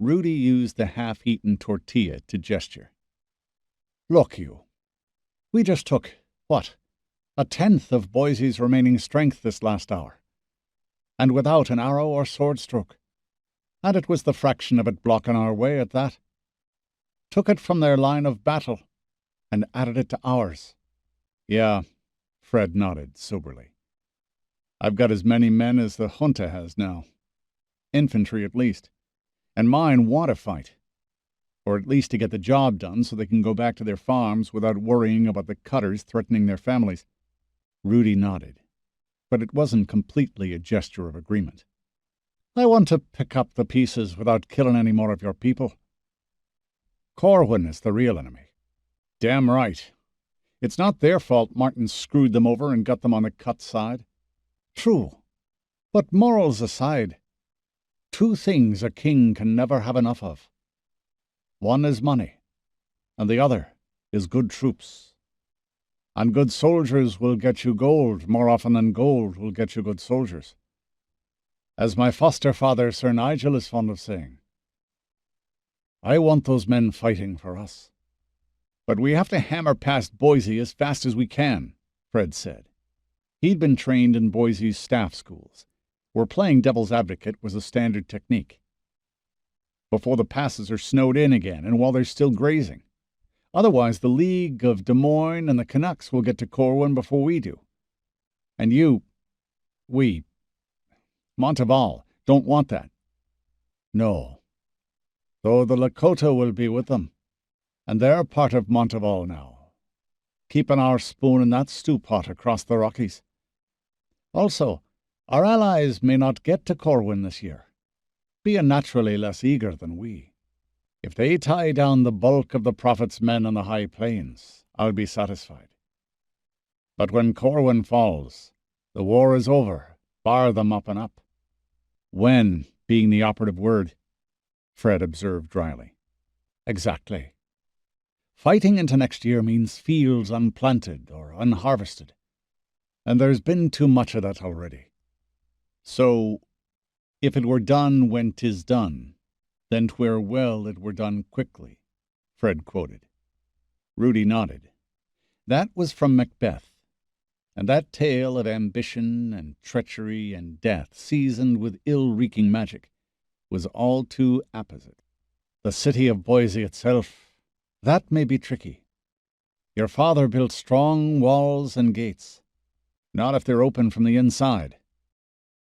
Rudi used the half-eaten tortilla to gesture. "Look, you. We just took, what, 1/10 of Boise's remaining strength this last hour, and without an arrow or sword stroke. And it was the fraction of it blocking our way at that. Took it from their line of battle, and added it to ours." "Yeah," Fred nodded soberly. "I've got as many men as the junta has now. Infantry at least. And mine want to fight. Or at least to get the job done so they can go back to their farms without worrying about the cutters threatening their families." Rudi nodded, but it wasn't completely a gesture of agreement. "I want to pick up the pieces without killing any more of your people. Corwin is the real enemy." "Damn right. It's not their fault Martin screwed them over and got them on the cut side." "True. But morals aside, 2 things a king can never have enough of. One is money, and the other is good troops. And good soldiers will get you gold more often than gold will get you good soldiers. As my foster father, Sir Nigel, is fond of saying, I want those men fighting for us." "But we have to hammer past Boise as fast as we can," Fred said. He'd been trained in Boise's staff schools, where playing devil's advocate was a standard technique. "Before the passes are snowed in again and while they're still grazing. Otherwise the League of Des Moines and the Canucks will get to Corwin before we do. And Montival, don't want that." "No. Though the Lakota will be with them, and they're part of Montival now, keeping our spoon in that stew pot across the Rockies. Also, our allies may not get to Corwin this year, being naturally less eager than we. If they tie down the bulk of the Prophet's men on the high plains, I'll be satisfied. But when Corwin falls, the war is over, bar them up and up." "When" being the operative word, Fred observed dryly. "Exactly. Fighting into next year means fields unplanted or unharvested, and there's been too much of that already. So, if it were done when 'tis done, then 'twere well it were done quickly," Fred quoted. Rudi nodded. That was from Macbeth, and that tale of ambition and treachery and death seasoned with ill-reeking magic was all too apposite. The city of Boise itself, that may be tricky. Your father built strong walls and gates. Not if they're open from the inside.